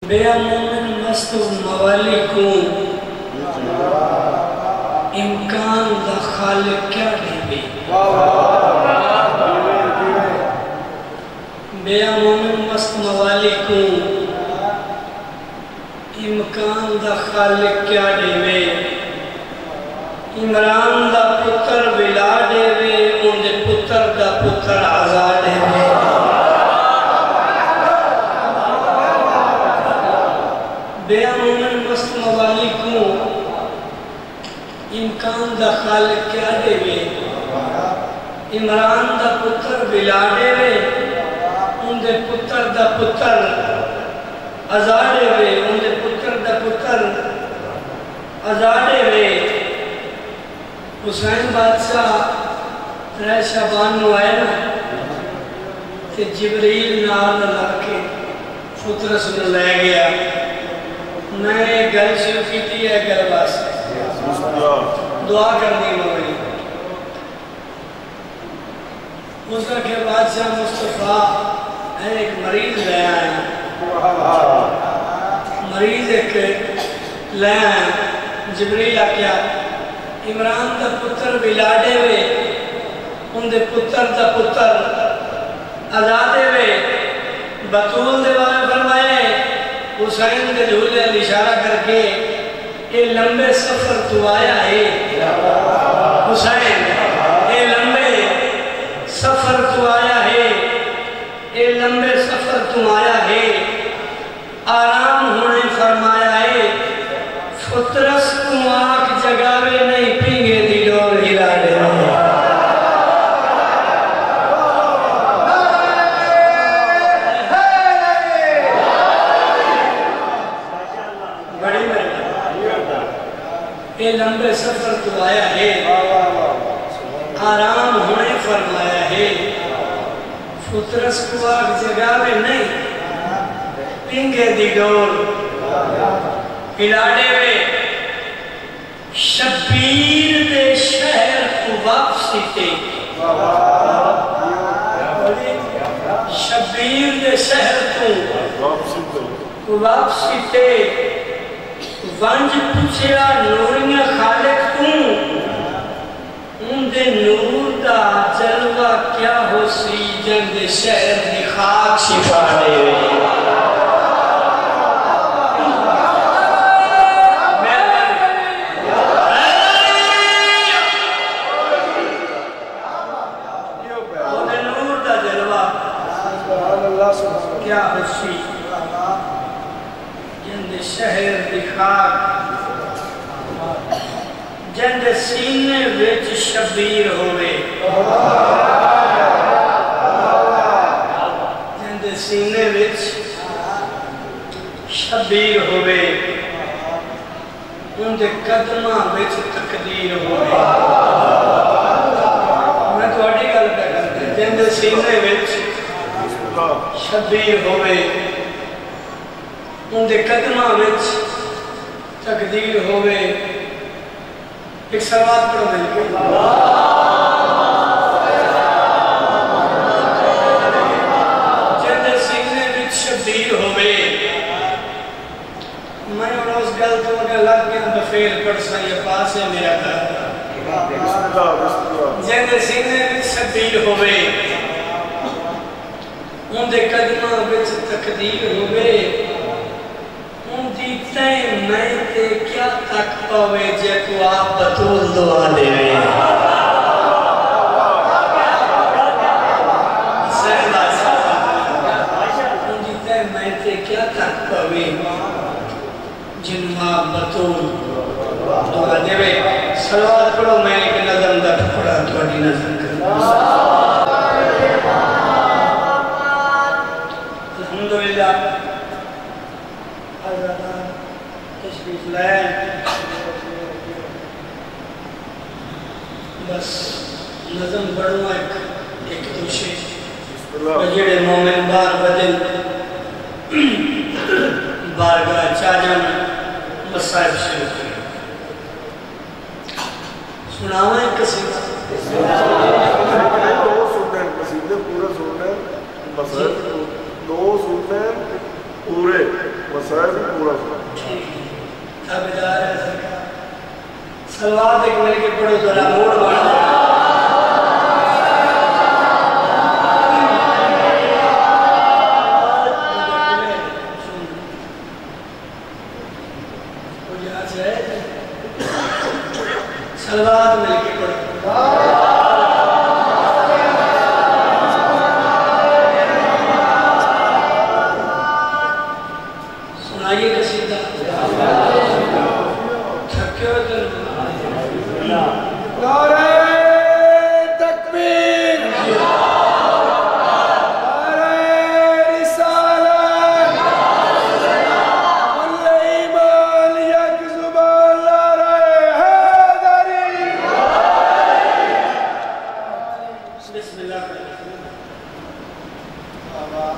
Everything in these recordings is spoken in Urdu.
بیا مومن مست موالی کو امکان دا خالق کیا دے بے بیا مومن مست موالی کو امکان دا خالق کیا دے بے عمران دا پتر بلا دے بے ان دے پتر دا پتر آزاد دے بے بیا مومن مست موالی کو امکان دا خالق کیا دے بے عمران دا پتر بلا دے بے ان دے پتر دا پتر آزادے وے ان دے پتر دا پتر آزادے وے حسین بادشاہ ترے شعبان نو آئے نا کہ جبریل نال لڑ کے فطرس نے لے گیا میں گل شروع کی تھی ہے گل واسطے دعا کرنی ہوئی اس کا کہ بادشاہ مصطفیٰ ایک مریض لے آئے مریض ایک لے آئے جبریل آکیا عمران دا پتر بلاڈے وے ان دے پتر دا پتر آزادے وے بطول دے بارے فرمائے حسین دے جھولے اشارہ کر کے اے لمبے سفر تو آیا ہے حسین اے لمبے سفر تو آیا ہے اے لمبے سفر تو آیا ہے آرام ہونے فرمایا ہے فطرس کو آنکھ جگاوے نہیں پینگے دی ڈور ہلا دے بڑی محنت اے لمبے سفر تو آیا ہے آرام ہونے فرمایا ہے فطرس کو آنکھ جگاوے نہیں پینگے دی ڈور ہلاڑے وے شبیر دے شہر کو واپسی تے شبیر دے شہر کو واپسی تے ونج پوچھیا نوریاں خالق توں ان دے نور دا جلوہ کیا ہو سی جن دے شہر دی خاک شفا دے کیا حسی جند شہر دکھاک جند سینے وچ شبیر ہوئے جند سینے وچ شبیر ہوئے ان دے قدمہ وچ تقدیر ہوئے میں تو اڈی گل پہ کرتے جند سینے وچ شبیر ہوئے ان دے قدمہ وچ تقدیر ہوئے ایک سلوات پڑھو مل کے جند سینے وچ شبیر ہوئے میں اور اس گل تو اگر لگ گیا بفیل پڑھ سا یہ پاس ہے میرا گھر جند سینے وچ شبیر ہوئے ان دے قدمہ وچ تقدیر ہوئے ان دی تین میں تے کیا تک پاوے جے کو آپ بطول دعا دے رہے ہیں ان دی تین میں تے کیا تک پاوے جنو آپ بطول دعا دے رہے سلوات پڑھو میں ایک نظم دا ٹکڑا تھوڑی نظم کروں الحمدللہ حضرتان تشریف لائن بس نظم بڑھوں ایک دوشے بجڑے مومن بار بدل بارگاہ چاجن مسائب شروع کریں سناوائیں قصیدہ پورا سننا ہے دو سننا ہے پورے مسائل بھی پورا تابدار ہے سرکار سلوات ایک مل کے پڑھو ذرا موڑ والا سلوات مل کے پڑھو سنائیے قصیدہ تھکے ہوئے دل نعرہ تکبیر نعرہ رسالت کل ایمان یک زبان نعرہ حیدری بسم اللہ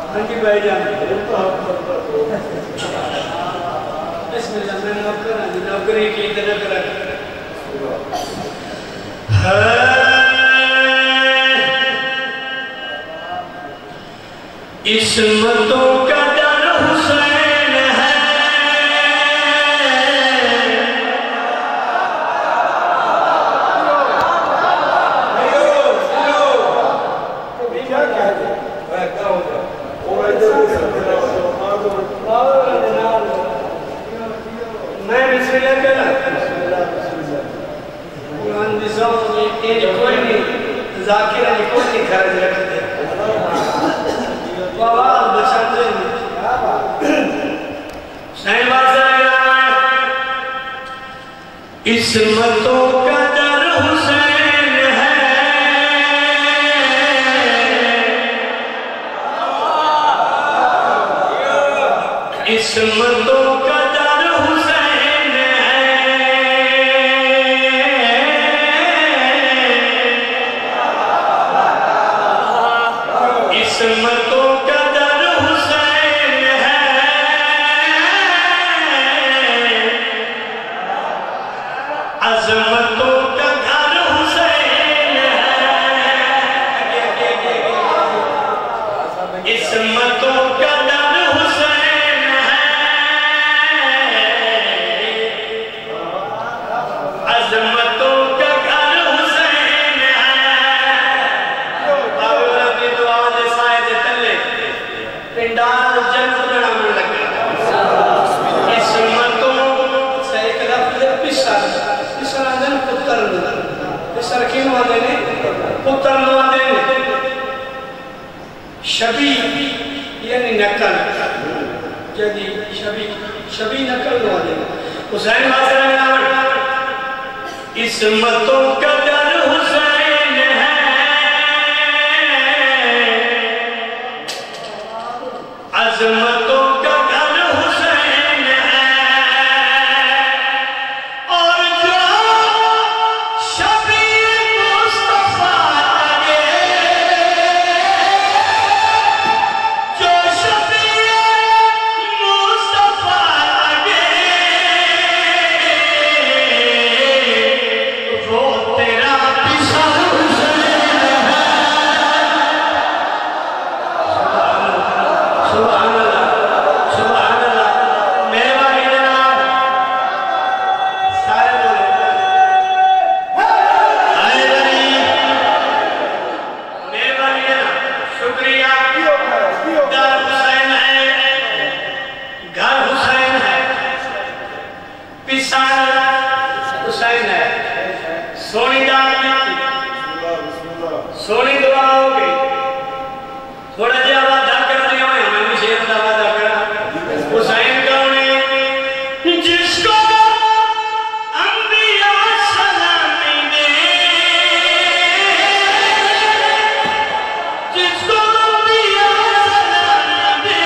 ہاں جی بھائی جان بسم اللہ میں نوکر ہوں نوکری کی طرف رکھ عصمتوں کا در حسین ہے کیا کہتے ہیں میں بسم اللہ کہنا قرآن نظام میں ایک کوئی نہیں ذاکر علی کوئی نہیں خرج رکھتے آواز بچاتے ہیں سائن بازا عصمتوں کا در حسین ہے عصمتوں کا در حسین ہے عصمتوں کا در حسین ہے عظمتوں کا گھر حسین ہے عصمتوں کا در حسین ہے عظمتوں کا گھر حسین ہے باولا کی دعا دے سائے دے تلے پنڈال جنت بنامن لگا عصمتوں سے ایک لفظ پسر پسر آدھن پتر نہ پسر کین آدھے نے پتر نہ آدھے نے شبی یعنی نکل جدی شبی نکل نہ آدھے حسین بازر میں نامن عصمتوں کا در حسین ہے عظمتوں کا گھر حسین ہے اور جو شبیع مصطفیٰ آگے جو شبیع مصطفیٰ آگے وہ تیرا پسر حسین ہے سبحان اللہ سبحان اللہ مہربانی جناب سارے بولے حیدری مہربانی جناب شکریہ در حسین ہے گھر حسین ہے پسر حسین ہے سونی دعا سونی دعا ہو گئی تھوڑا جی آباد دھا کر دیا ہوئے ہمیں بھی شیر دعا دھا کرا حسین کون ہے جس کو انبیاء سلامی دے جس کو انبیاء سلامی دے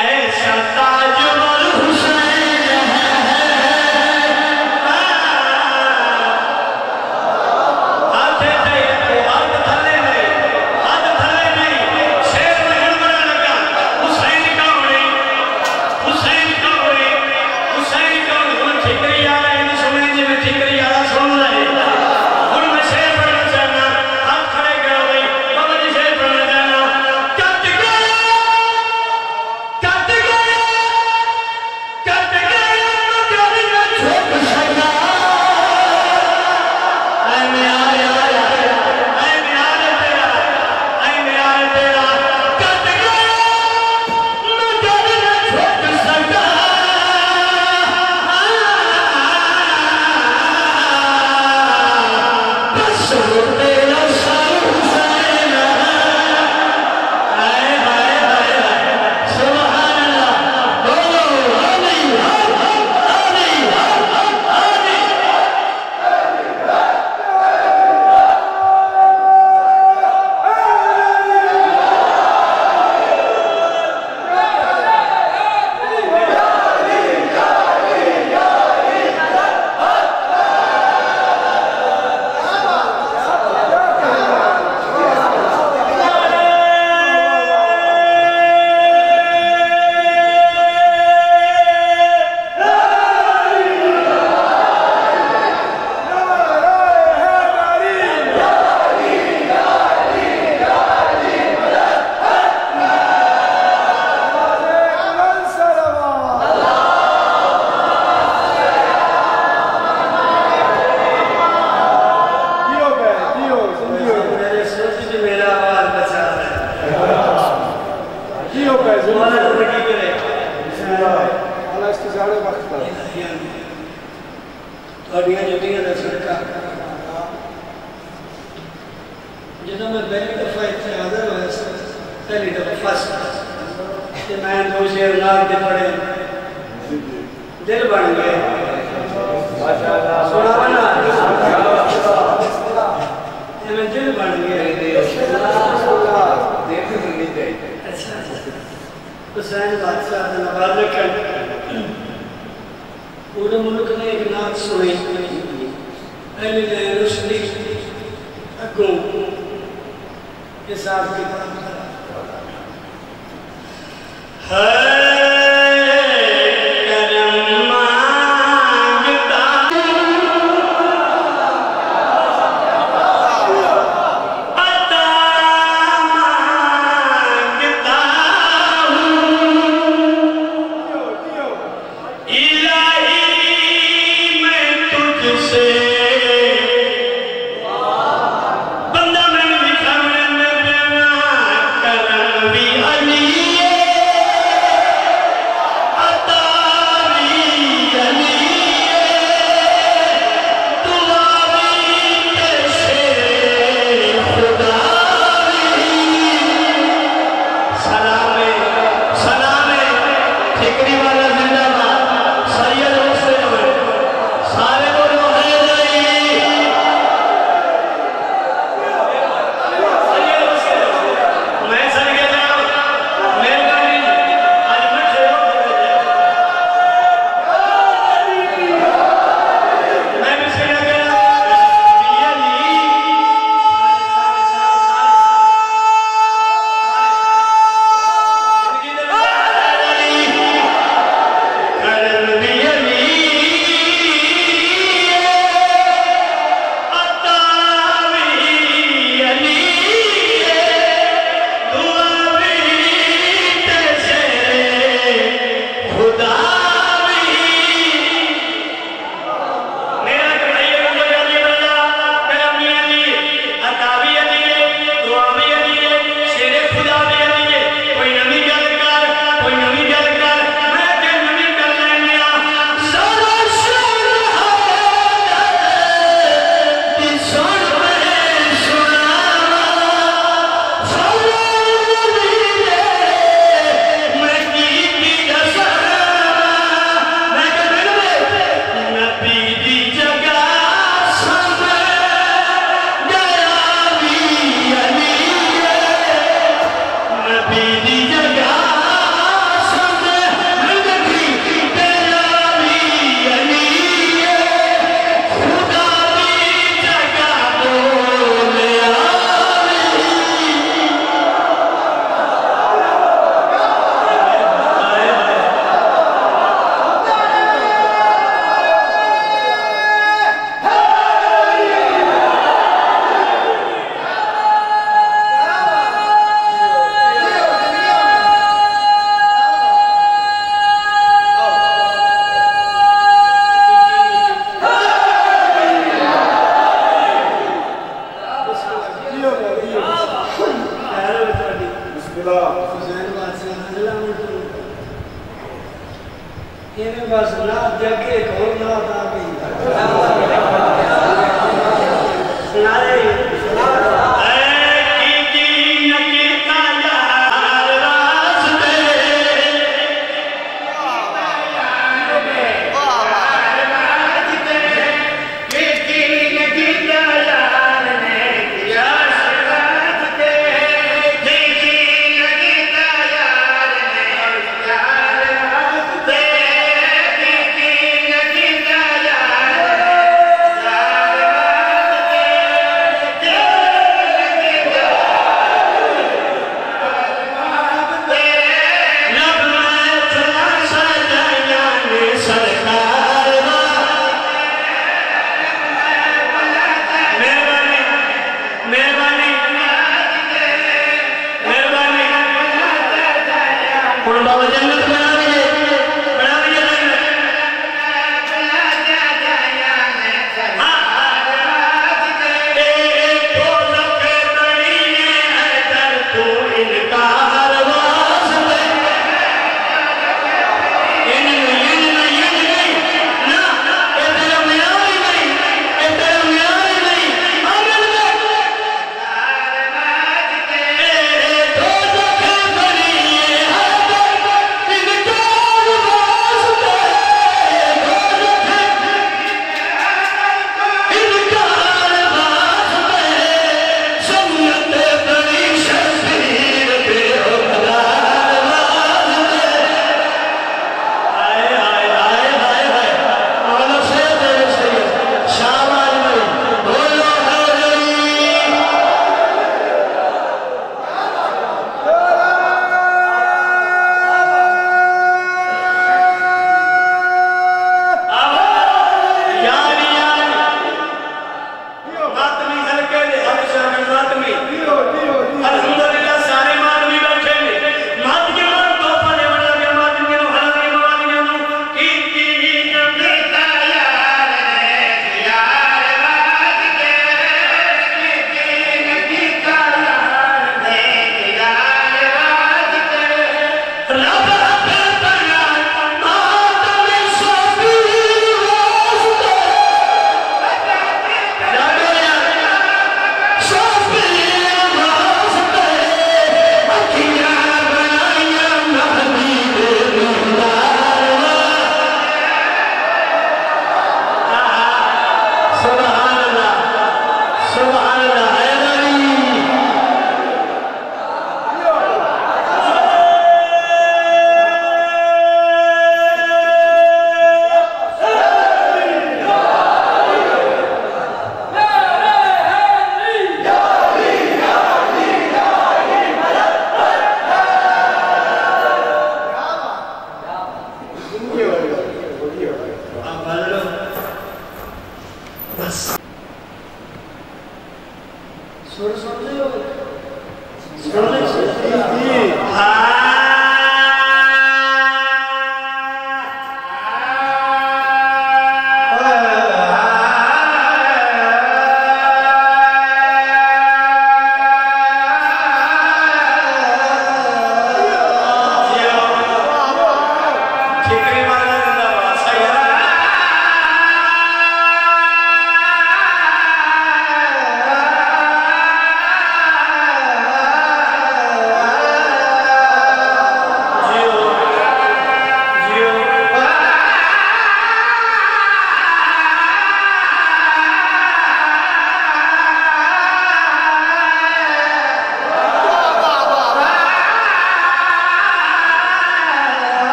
ایسا تاج کی ہو پیسے مولا تو بڑی کرے اللہ استجارے وقت پر توڑیاں جبیاں دا صدقہ جدوں میں پہلی دفعہ اتنے حاضر ہوئے پہلی دفعہ فاسٹ کہ میں دو شیر ناک دے پڑے دل بن گئے سنا بنا میں دل بن گئے اچھا حسین بادشاہ نے نواز رکھا پورے ملک نے ایک نعت سنی اہل رشدی اگوں اس آپ کی بات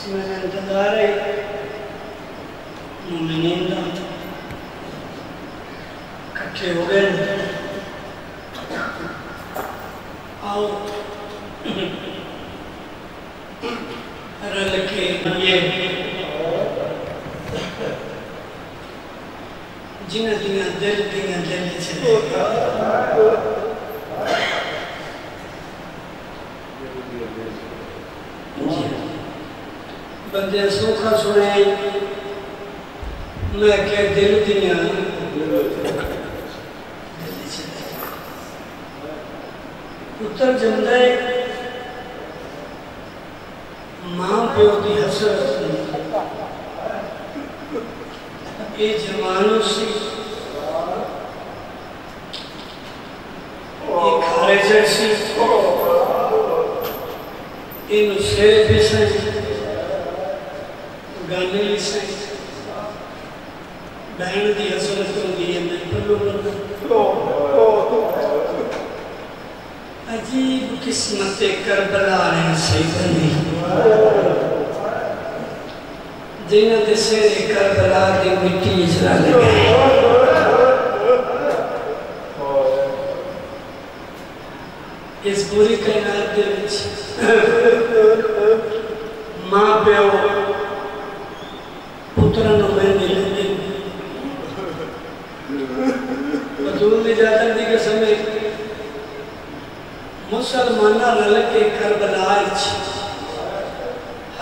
میں انتظار ہے مومنین دا کٹھے ہو گئے آؤ رل کے یہ جنہ دیاں دل چلے بندے سوکھا سنے میں کہ دل دیاں پتر جمدے ماں پیو دی حسرت اے جوانوں سی اے کھارجر سی اے نسیر بھی سے گانے لی سے بہن دی حسرت ہوں دی میں پلو بنا عجیب قسمت کربلا ہے سیدنی جنہ دے سیرے کربلا دی مٹی اجرا لگے اس بری کائنات دے وچ ماں پیو پترانو مہندی لگے حضور نجاتت دی قسم ہے مسلمانہ رلکے کربلا اچھ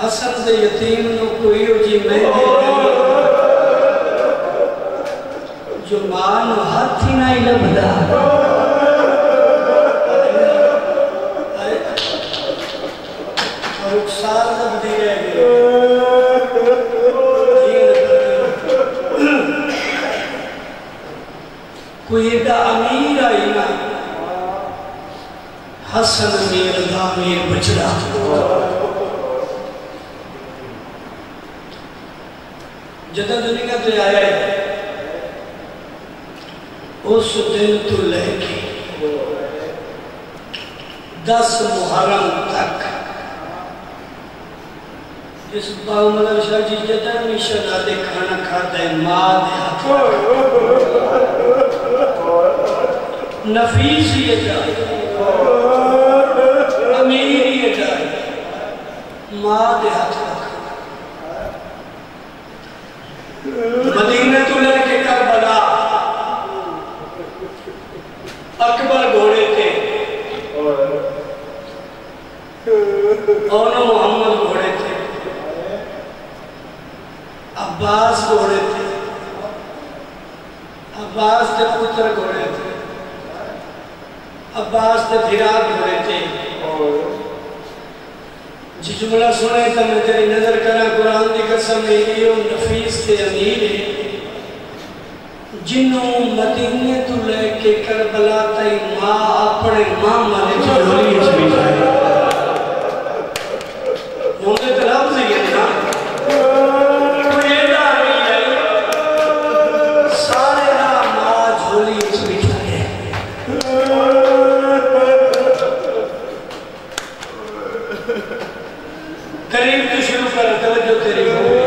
حسن دے یتیم نو کوئی ہو جی مہندی لگے جو ماں نو ہاتھ ہی نہ لبدا اور اکسار لبدی رہ گئے کوئی ایڈا امیر آئی نا حسن امیر دا امیر بچڑا جدہ دنیا تے آیا ہے اس دن تو لے کے 10 محرم تک اس باو مدر شاہ جی جدہ میشن آدھے کھانا کھاتا ہے ماں دے ہاتھ نفیس یہ جائے امیر یہ جائے ماں دے ہاتھ رکھا مدینہ تو لے کے کربلا اکبر گھوڑے تھے اور محمد گھوڑے تھے عباس گھوڑے تھے عباس کے پتر گھوڑے تھے عباس تے بھیرات گھوڑے تھے جی جملہ سنے تا میں تیری نظر کرا قرآن دی قسم میری و نفیس تے امیر ہے جنہوں مدینے تو لے کے کربلا تائی ماں اپنے ماں مانے جھولی اس بھی جائے مجھے تلاب سے یہ نا کوئی ایڈا نہیں ہے سارے راہ ماں جھولی اس بھی جائے قریب تو شروع کر توجہ تیری ہوئی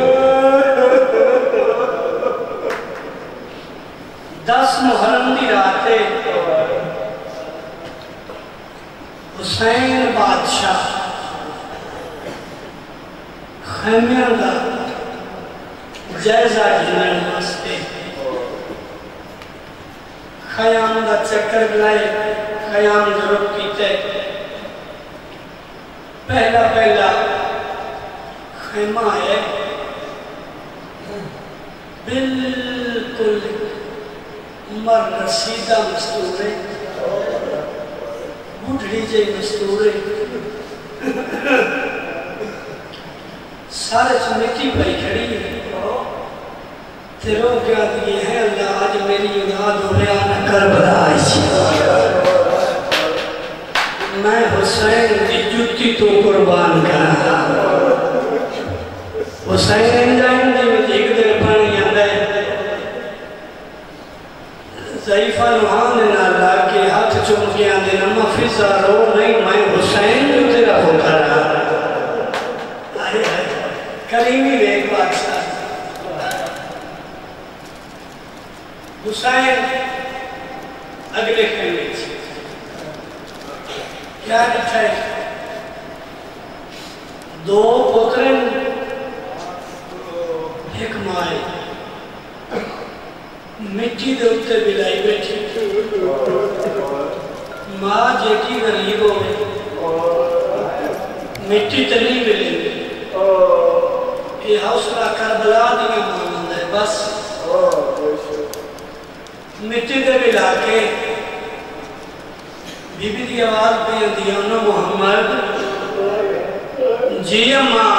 10 محرم دی راتے حسین بادشاہ خیمیاں دا جائزہ جنرل واسطے خیام دا چکر بلائے خیام ضرور کیتے پہلا خیمہ ہے بالکل مر رسیدہ مستورے بڑھڑی جے مستورے سارے چمٹی پہی کھڑی تیروں کیا دیئے ہیں اللہ آج میری یاد ہو رہا نہ کربلا آئیسی میں حسین دی جتی تو قربان کرا حسین جائیں دی میں دیکھ دل پانی آدھے ضعیفہ نوحان نہ لاکے ہاتھ چمکے آدھے نمہ فضا رو نہیں میں حسین جو تیرا ہوتا رہا آئے کریمی ویک بادشاہ حسین اگلے خیمے سے کیا لکھا ہے؟ دو پوترن ایک مائے مٹی دے اتے بلائی بیٹھی ماں جیٹی غریب ہو گئی مٹی تنی ملے یہ حوصلہ کربلا دیا مانند ہے بس مٹی دے بلا کے بی بی دی آواز پہ دیا انہوں محمد جی ماں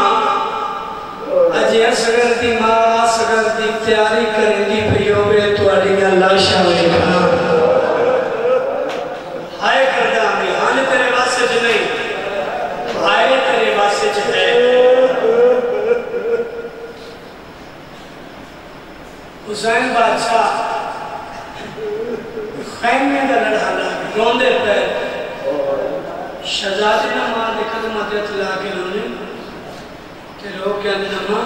اجی اصغر دی ماں اصغر دی تیاری کریں دی پیوے تو اڈیاں لاشاں میں کھا ہائے کردہ میں آنے تیرے واسے جو نہیں ہائے تیرے واسے جو ہے حسین بادشاہ خیمے دا لڑھا لگا روندے پہ شہزادی نہ ماں دے قدمہ دے تلا کے انہوں کہ لوگ کیا دینا ماں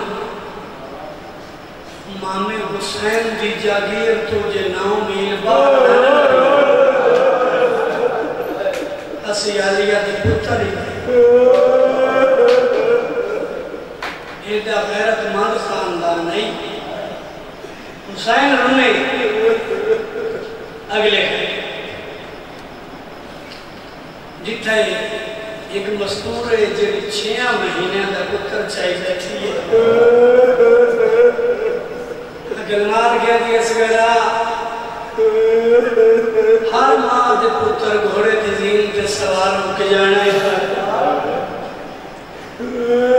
مامے حسین دی جاگیر تجھے 9 میل باہر اسی علیہ دی پتر ہی ایدہ غیرت مند خاندان نہیں حسین رونے اگلے جتھا ایک مستور ہے جنہی 6 مہینے دا پتر چاہی بیٹھی ہے اگر مار گیا دی اسگرہ ہر ماں دے پتر گھوڑے دی زین تے سوار ہو کے جانا ہے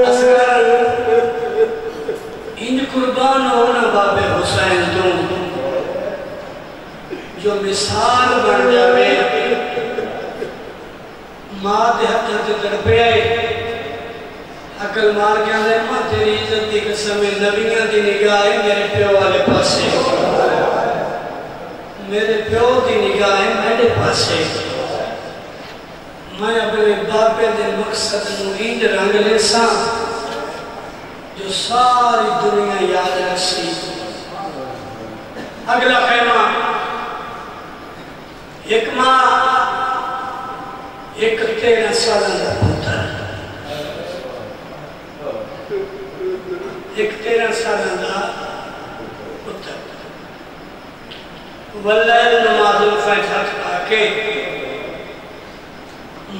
اسگرہ انج قربان ہونا باب حسین تو جو مثال بن جاوے ماں دے ہتھا تے تڑپے آئے عقل مار کے آنے ماں تیری عزت دی قسم نبیاں دی نگاہ میرے پیو والے پاسے میرے پیو دی نگاہ میرے پاسے میں اپنے باپے دے مقصد نوینج رنگ لے ساں جو ساری دنیا یاد رکھی اگلا خیمہ ایک ماں ایک 13 سالہ دا پتر ایک 13 سالہ دا پتر واللہ نماز الفجر ہاتھ پاکے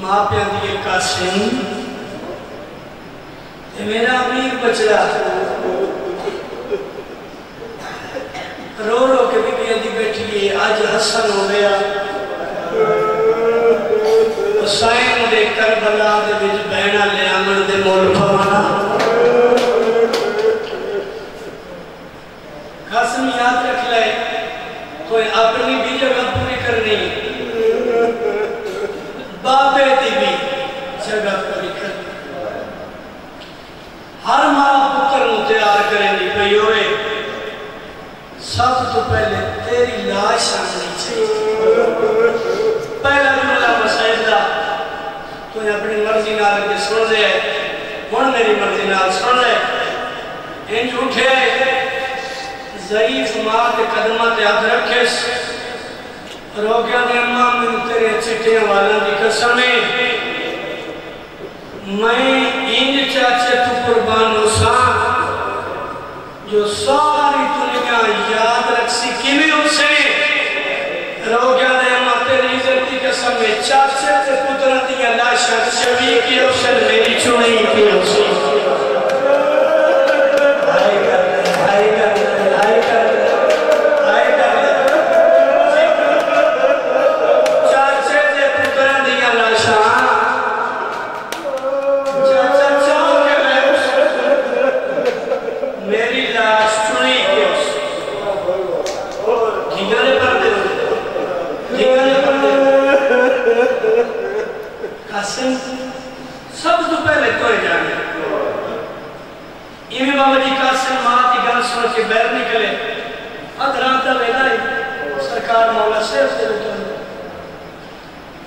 ماں پیاں دیئے قاسم یہ میرا امیر بچڑا رو رو کے بھی دی بیٹھی ہے آج حسن ہو گیا حسین دے کربلا دے وچ بہنا لے آمن دے مول پوانا قاسم یاد رکھ لے تو اپنی بھی جگہ پوری کرنی بابے دی بھی جگہ پوری کرنی ہر ماں پتر نو تیار کریں دی پئی ہوئے سب تو پہلے تیری لاش آنی چاہیے پہلا جملہ مسائل دا تو نے اپنی مرضی نال کے سن لے ہن میری مرضی نال سن لے انج اٹھے ضعیف ماں کے قدمہ تے ہاتھ رکھیس روکیا نے اماں میں تیرے چٹیاں والا دی قسم ہے میں انج چاچے تو قربان حسین جو ساری دنیا یاد رکھسی کیویں اسے رو گیا نے اماں تیری عزت کی قسم میں چاچے تے پترہ دیا لاشاں شوی کی اسے میری چونی کی اسے سب تو پہلے توڑے جانے ایمی بابا جی قاسم ماں کی گل سن کے بیر نکلے ادرانتا ویلائی سرکار مولا سے اس کے لکھنے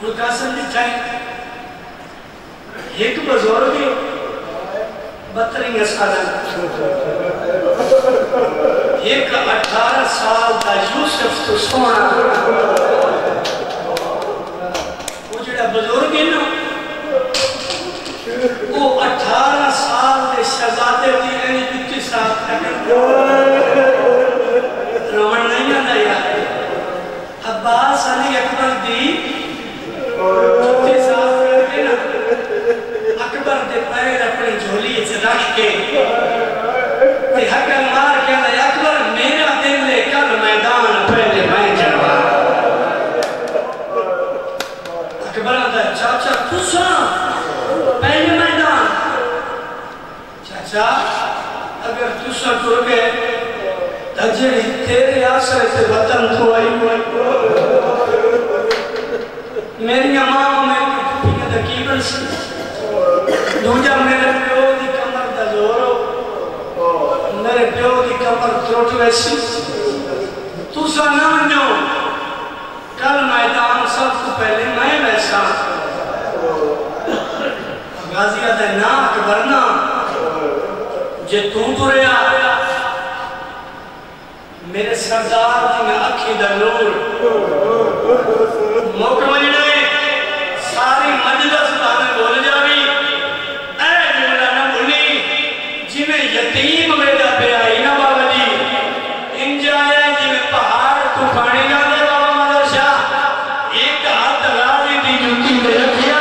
وہ قاسم دکھائیں ایک بزرگی 32 سال ایک 18 سال دا یوسف تو سونا وہ جڑا بزرگ ہے نا وہ 18 سال دے شہزادے دی اینی جتی صاف کرنے رومن نہیں آندا یار عباس علی اکبر دی جتی صاف کرنے نا اکبر دے پیر اپنی جھولی سے رکھ کے حقل مار کے آندا اکبر میرا دل لے کل میدان پہلے میں جڑوا اکبر آندا چاچا تساں پہلے میدان چاچا اگر تساں ٹر گئے تجھے تیرے آسرے سے وطن تو آئی میری امام میں پھینکے تقیبل سے دوجہ میرے پیو دی کمر دا زورو میرے پیو دی کمر تروٹ ویسی تو سا نہ منجو کل میدان سب کو پہلے میں ویسا غازی آتا ہے نا اکبرنا جے تو رہا میرے سردار دی میں اکھی دا نور موقع مجھے ساری مجلس بانے بول جاوی اے جملہ نہ بھولی جنہیں یتیم میرا پہ آئی نا بابا جی انجائے جنہیں پہاڑ تو پانی گا دے بابا مدر شاہ ایک ہاتھ غازی دی جوتی پہ رکھیا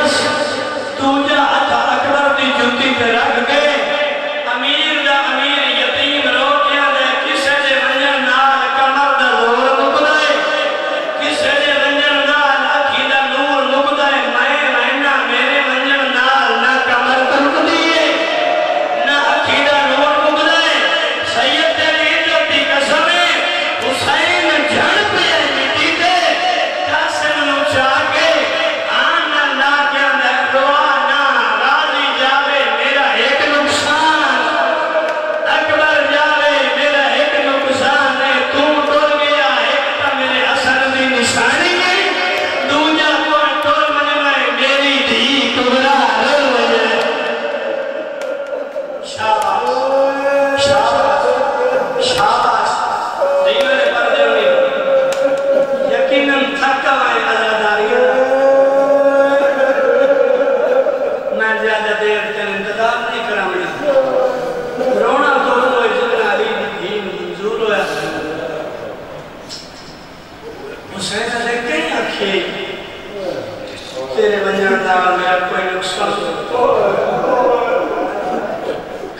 تو جا ہاتھ اکبر دی جوتی پہ رکھ گئے امیر دا امیر یتیم روکیا دے کسے دے ونجن نال کمر دا زور مکدائے کسے دے ونجن نال اکھی دا نور مکدائے میں رہنا میرے ونجن نال نہ کمر ترک دیئے نہ اکھی دا نور مکدائے سید تیری عزتی قسمیں حسین جھڑ پہ مٹی دے قاسم نو چاہ کے آنا لا کے اندر روانا راضی جاوے میرا ایک نقصان اکبر جاوے میرا ایک نقصان ہے تم ٹول گیا ایک تا میرے اثر دی نشانی گئی دوجہ کوئی ٹول منوائے میری دھی کبرا روئے شاباش شاباش شاباش دیوے پردے ہوئے یقیناً تھکا ہے عزاداریاں میں زیادہ دیر تن انتظار نہیں کراؤں رونا تو ہوئے جنہاں علی بھی منظور ہویا حسین علیہ کہیں آکھے تیرے بنجان دا میرا کوئی نقصان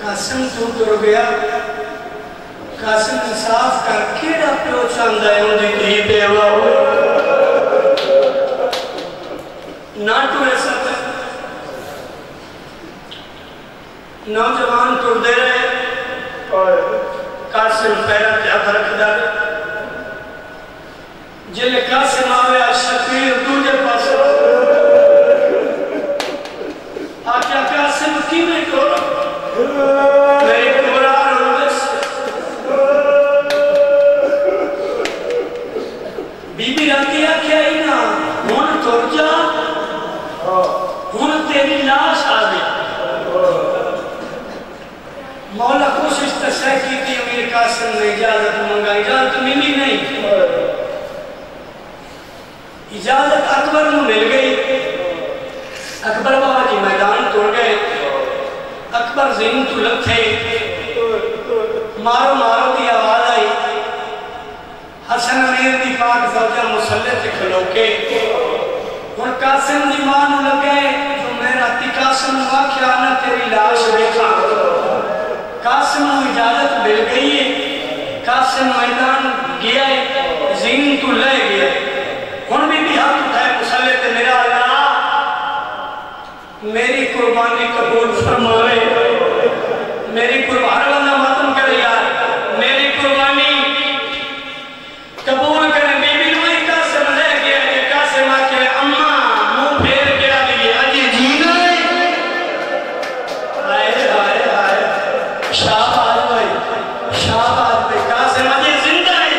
قاسم تو ٹر گیا قاسم انصاف کر کیڑا پیو چاندہ ہے ان دی دھی بیوہ ہوئے نہ ٹرے سکتے نوجوان ٹر دے رہے قاسم پیرت تے ہاتھ رکھ دے جلے قاسم آوے شکیر دوجے پاس آکیا قاسم کی میں کرو میری قرآن ہوگس بی بی رکھیا کیا ہی نا ہون تر جا ہون تیری لاش آگے مولا کوشش تسہ کی تھی امیر قاسم نے اجازت منگا اجازت ملی نہیں اجازت اکبر میں مل گئی اکبر بابا جی میدان توڑ گئے اکبر زین تو لگ تھے مارو مارو دی آواز آئی حسن امیر دی پاک فوجہ مسلح سے کھلو کے اور قاسم دی مانو لگے جو میرا تی قاسم واقعہ آنا تیری لاش دیکھا قاسم کو اجازت مل گئی ہے قاسم میدان گیا ہے زین تو لے گیا ان بھی ہاتھ اٹھائے مسلح تے میرا اللہ میری قربانی قبول فرمائے میری قربانی والا ماتم کرے یار میری قربانی قبول کرے بی بی نوئی قاسم لے گیا کہ قاسم آکے اممہ منہ پھیر کے آگئے آجی جینا ہے آئے آئے آئے شاباز بھائی شاباز بھائی قاسم آجی زندہ ہے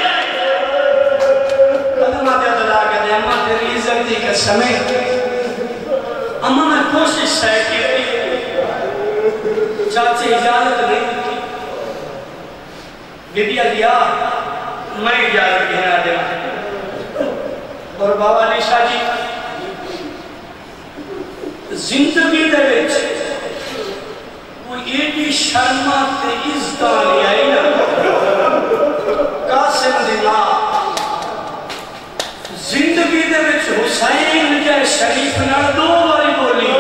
قدم آتے دلا کے دے اممہ تیری عزت دی قسمیں اممہ میں کوشش ہے کہ چاچے اجازت نہیں دیتی بیبی دیا میں اجازت گھرا دیا اور بابا علی شاہ جی زندگی دے وچ کوئی ایڈی شرما تے عزت نہیں آئی نا قاسم دی ماں زندگی دے وچ حسین کے شریف نال دو باری بولی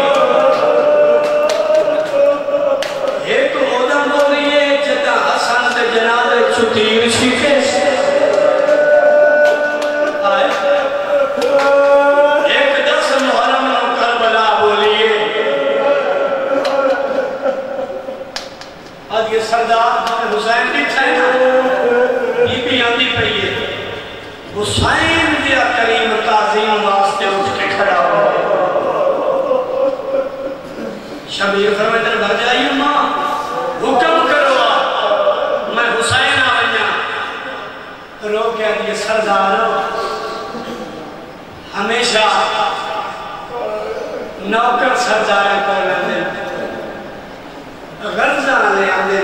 ایک ادم بولی ہے جدا حسن دے جنازے چتیر شیکے سے ایک 10 محرم نو کربلا بولی ہے آج یہ سردار حسین بھی چھائنا یہ بھی آندی پہی ہے حسین دیا کریم تعظیم واسطے اٹھ کے کھڑا ہوا شبیر فرمائے تر بھر جائیے ماں حکم کروا میں حسین آویاں رو کیا دیئے سرداروں ہمیشہ نوکر سرداریں کر لیں غرضہ لے آنے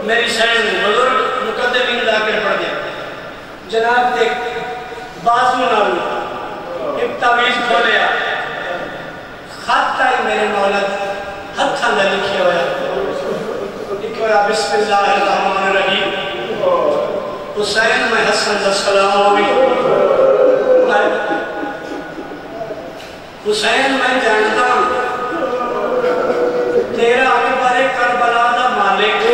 میری شہر بزرگ مقدمین لا کر پڑھ گیا جناب دیکھ بازو نہ ہوئی ایک تعویز کھولیا خط آئی میرے مولد ہتھاں دے لکھے ہویا لکھے بسم اللہ الرحمن الرحیم حسین میں حسن دا سلام ہوئی حسین میں جانتا تیرا اکبر کربلا دا مالک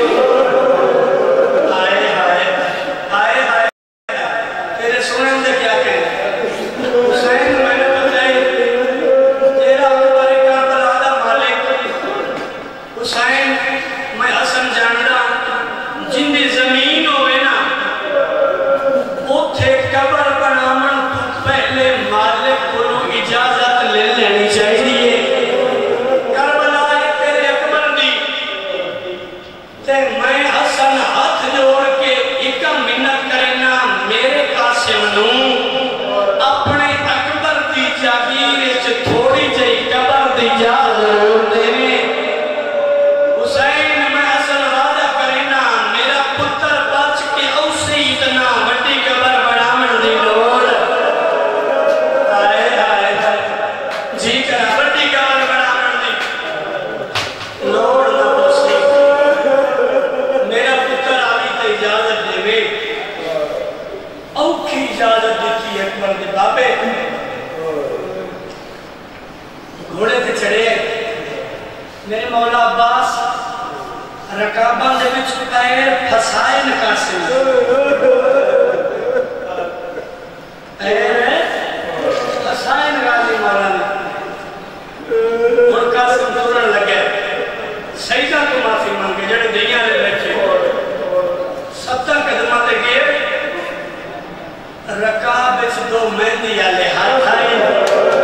گھوڑے تے چڑھے میرے مولا عباس رکابہ دے وچ پیر پھسائے نکاسے پیر پھسائے نکاسے مولانا اور قاسم دورن لگے سیدہ کو معافی مانگے جڑے دیاں لے بیٹھے 70 قدمہ تے گئے رکاب وچ دو مہندی والے ہاتھ آئے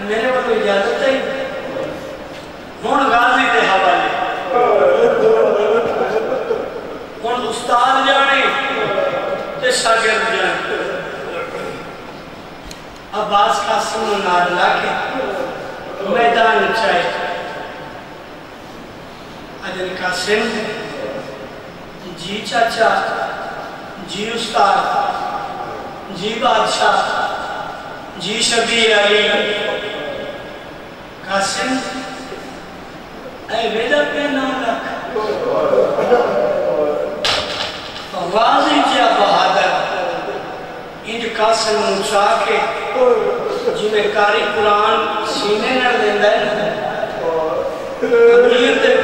میرے کو اجازت ہے ہون غازی تے حوالے ہون استاد جانے تے شاگرد جانے عباس قاسم و نار لا کے میدان چاہے اجن قاسم جی چاچا جی استاد جی بادشاہ جی شبیر علی قاسم اے ویدہ پہ نام رکھ غازی کیا بہادر انج قاسم نچا کے جی میں کاری قرآن سینے نہ لیندہ ہے امیر دے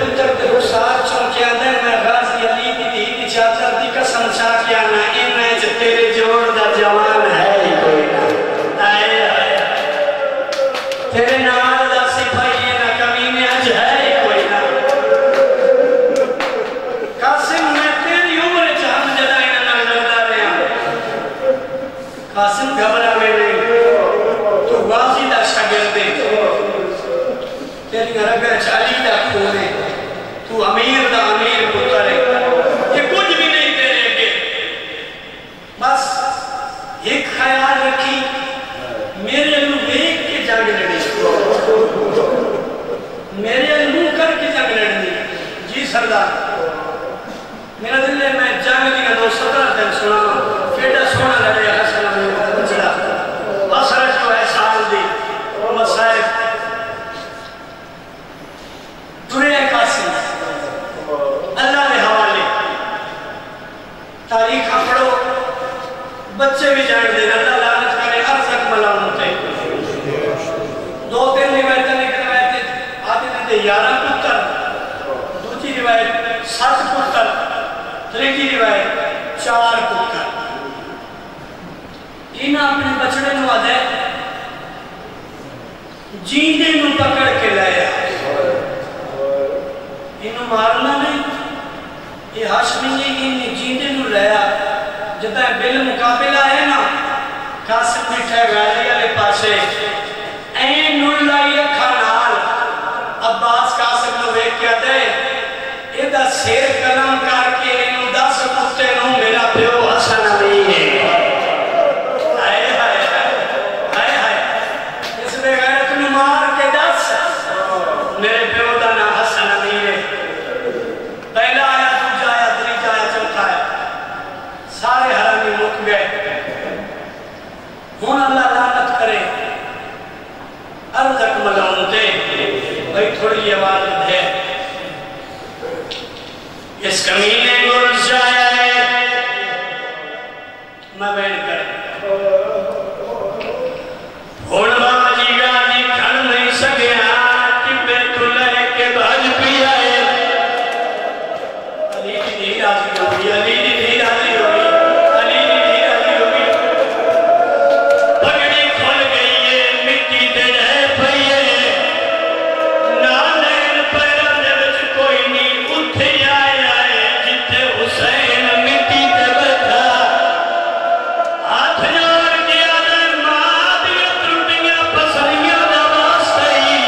کیا دے میں غازی علی دی چادر دی قسم چاہ کیا نا انہیں جو تیرے جوڑ دا جوان ہے ہی کوئی نا آئے آئے تیرے نال دا سپاہی نا کمینے اج ہے ہی کوئی نا قاسم میں تیری عمر چاہم جدائی نا لگتا رہے ہیں قاسم گھبرا میں نہیں تو غازی دا شاگرد دے تیری رگا چالی دا کھونے تو امیر دا امیر پتر ہے یہ کچھ بھی نہیں تیرے کے بس ایک خیال رکھی میرے علم ایک کے جنگ لڑی میرے علم کر کے جنگ لڑنی جی سردار میرا دل ہے میں جنگ لیا 217 دن سنا فیڈا سونا لڑے حسن میں بچڑا بسر جو ہے سال دی مسائب دنیا قاسم اللہ نے حوالے تاریخ پڑھو بچے بھی جان دے اللہ لعنت کرے ارزق ملام ہوتے 2-3 روایتیں لیکن روایتیں آدھے دیتے 11 پتر دوسری روایت 7 پتر تریجی روایت 4 پتر انہاں اپنے بچڑے نو آدھے جیندے نو پکڑ کے لایا انہوں مارنا نہیں یہ ہاشمی نے انہیں جیندے نو لیا جب ہے بل مقابلہ ہے نا قاسم بیٹھے غازی علی پاسے این نولائی کھانال عباس قاسم نو ویک کیا دے ایدہ سیر کلام کر کے انہوں 10 کتے نو میرا پیو حسن علی ہے آئے آئے آئے آئے اس میں غیرت نو مار کے 10 میرے پیو دا نا حسن علی ہے پہلا آیا دوجا آیا دریجا آیا چوتھا آیا سارے حرامی مک گئے ہون اللہ لعنت کرے ارزق ملعون دے بھئی تھوڑی آواز دے اس کمینے گرز جائے میں بین کر ہون باجی گانی کھن نہیں سکیا ٹپے تو لے کے بھاج پی آئے علی کی دھی راضی ہوگی علی کی دھی راضی ہوگی علی کی دھی راضی ہوگی پگڑی کھل گئی ہے مٹی دے رہے پئیے نالین پیرا دے وچ کوئی نہیں اٹھے آئے آئے جتے حسین مٹی دے بیٹھا ہاتھ جوڑ کے آدھے ماں دیا ترٹیاں پسلیاں دا واسطے ہی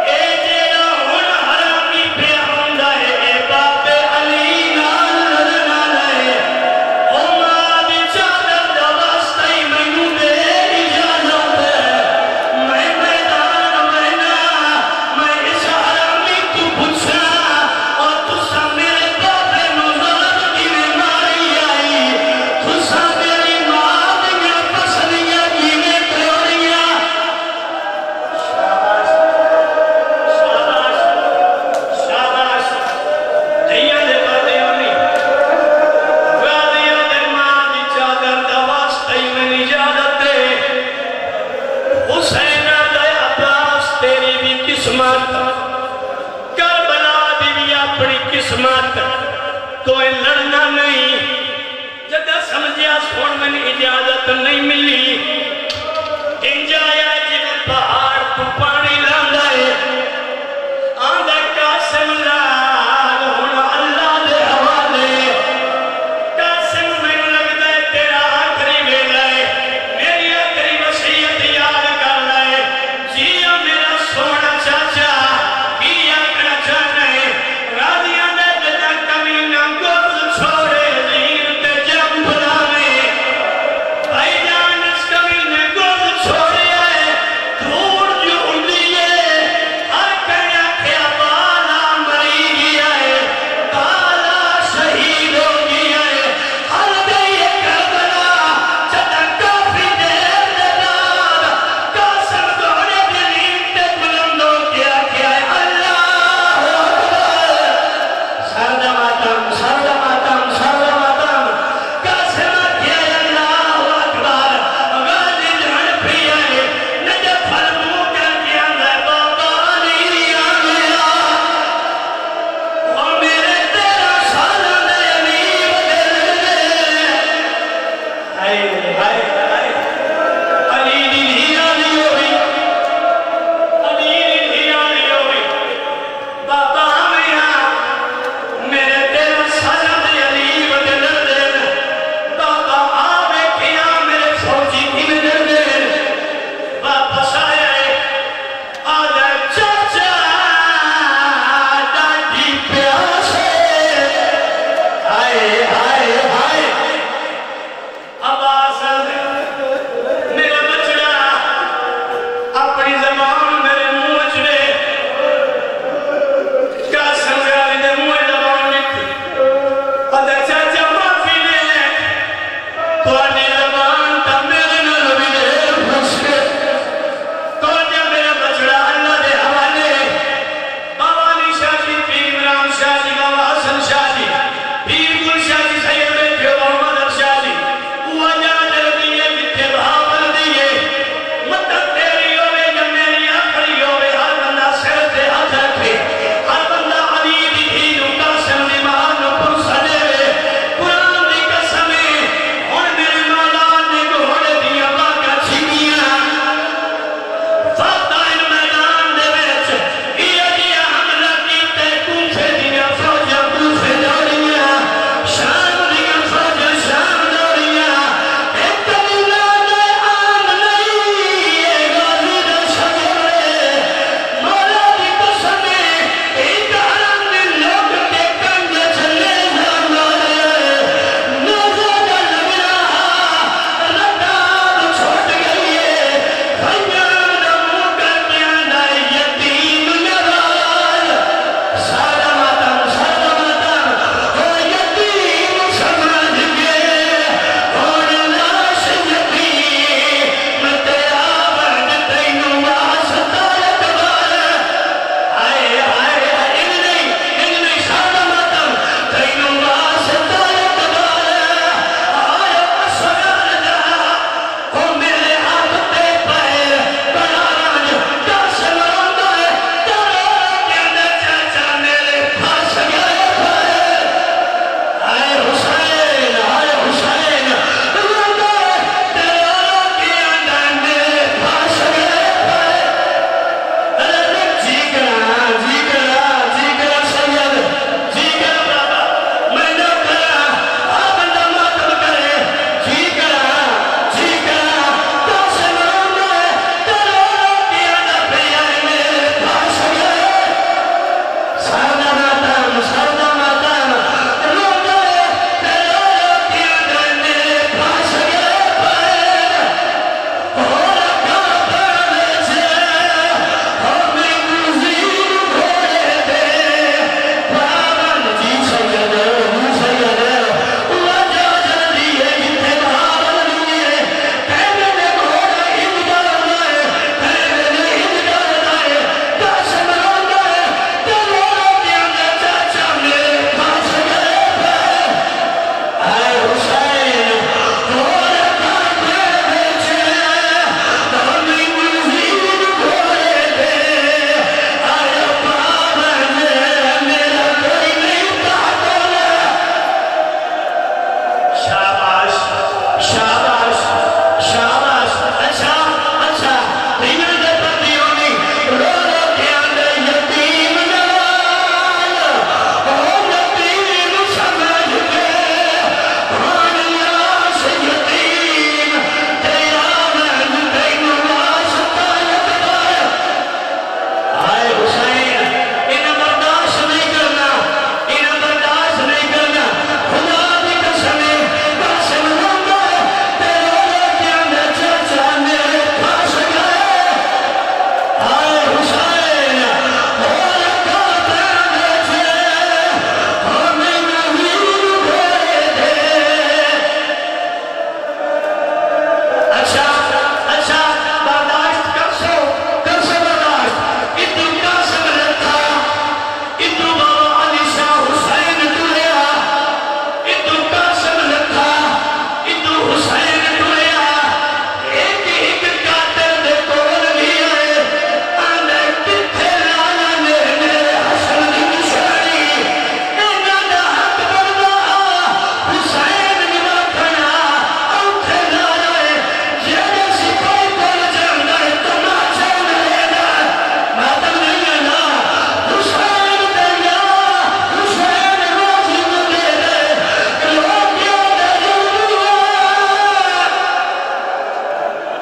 اے جیڑا ہن حرامی پہ ہوندا ہے اے باپ علی نال لڑنا لے او ماں دی چادر دا واسطے ہی مینوں دے اجازت میں میدان میں نا میں اس حرامی تو پوچھا اور تسا میرے باپے نو ظلم کیویں ماری آئی تسا میری ماں دیاں پسلیاں کیویں توڑیاں شاباش شاباش دیا دے بادے ہونی غازیہ دے ماں دی چادر دا واسطے ہی میں اجازت دے حسین دے عباس تیری بھی قسمت کربلا دی بھی اپنی قسمت کوئی لڑنا نہیں جدہ سمجھیا سون میں اجازت نہیں ملی انجایا جنہیں پہاڑ تو پانی لاندا ہے آندھا قاسم لال ہونا اللہ دے حوالے قاسم میں لگتا ہے تیرا آخری ویلا ہے میری آخری وصیت یاد کر لائے جیا میرا سونا چاچا کی آکھنا چاہنا ہے غازیاں دے جدہ کمینہ گرز چھوڑے زیر تے جم بلاوے بھائی جان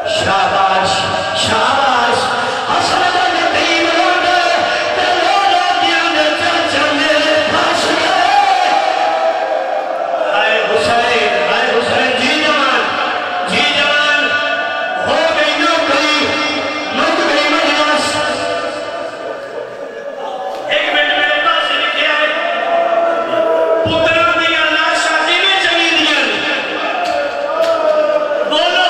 شاباش شاباش حسن دا یتیم روندے تے رولا دیاں دے چاچا میرے پاس گئے اے حسین جی جوان ہو گئی نوکری مک گئی مجلس ایک منٹ میرے پاس لکھے آئے پتروں دیا لاشا جی میں چلی دیا بولو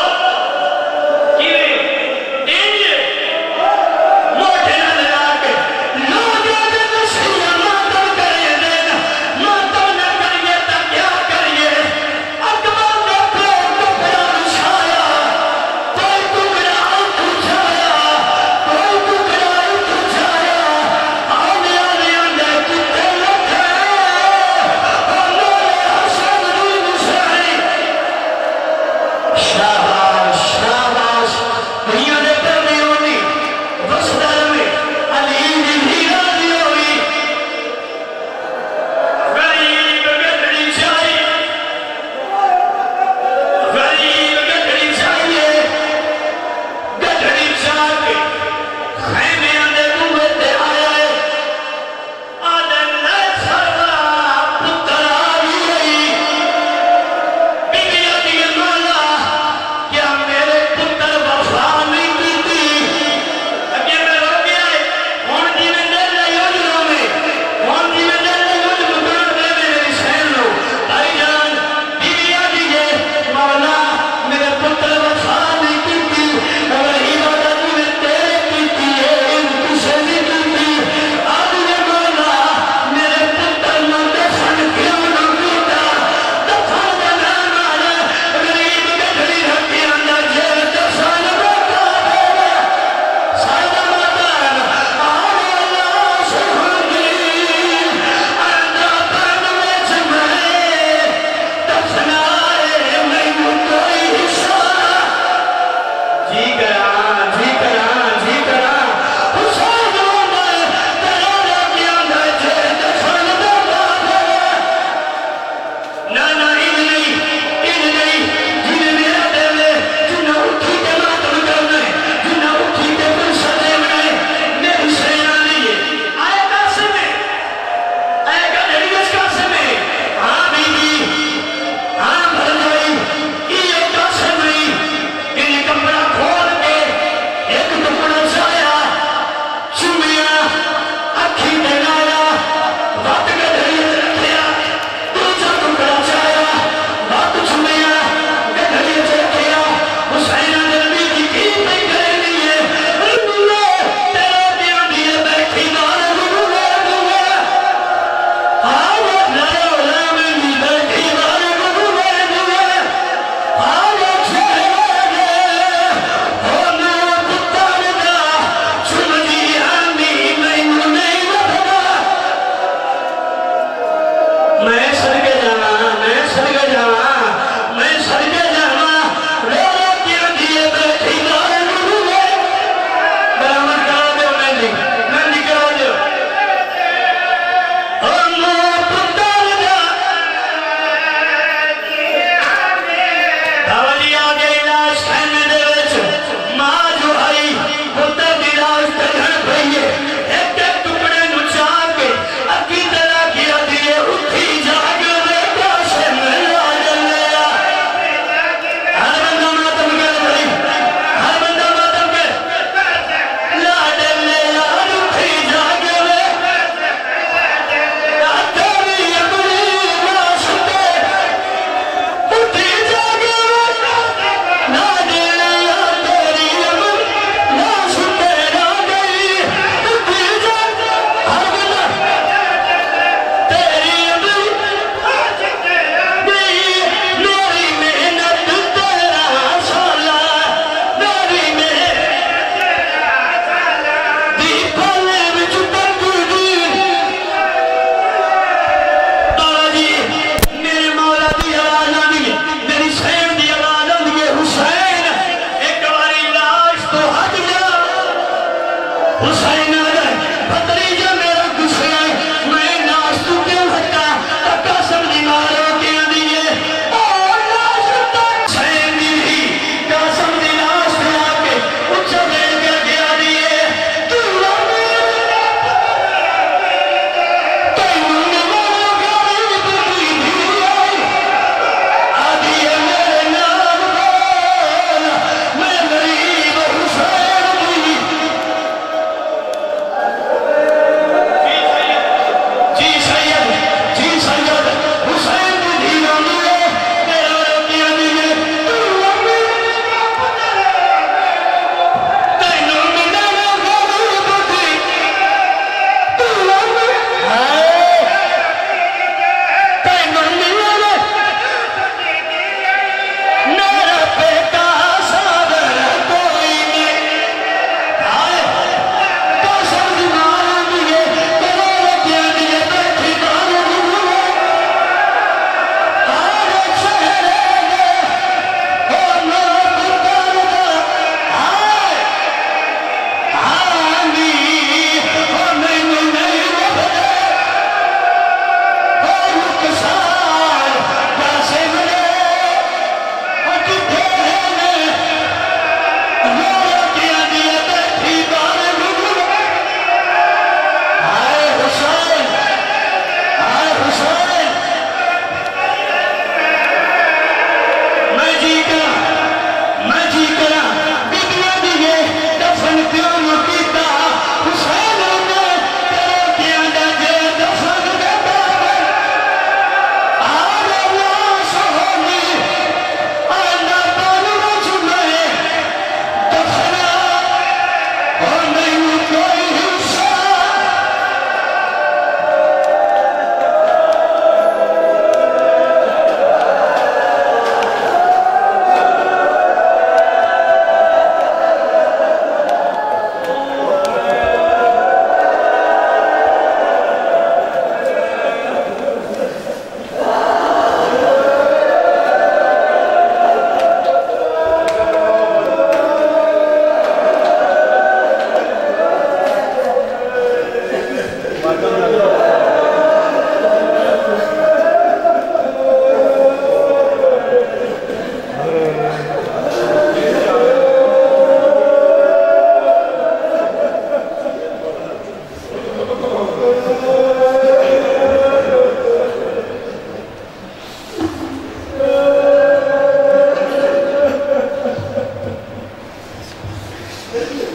Thank you.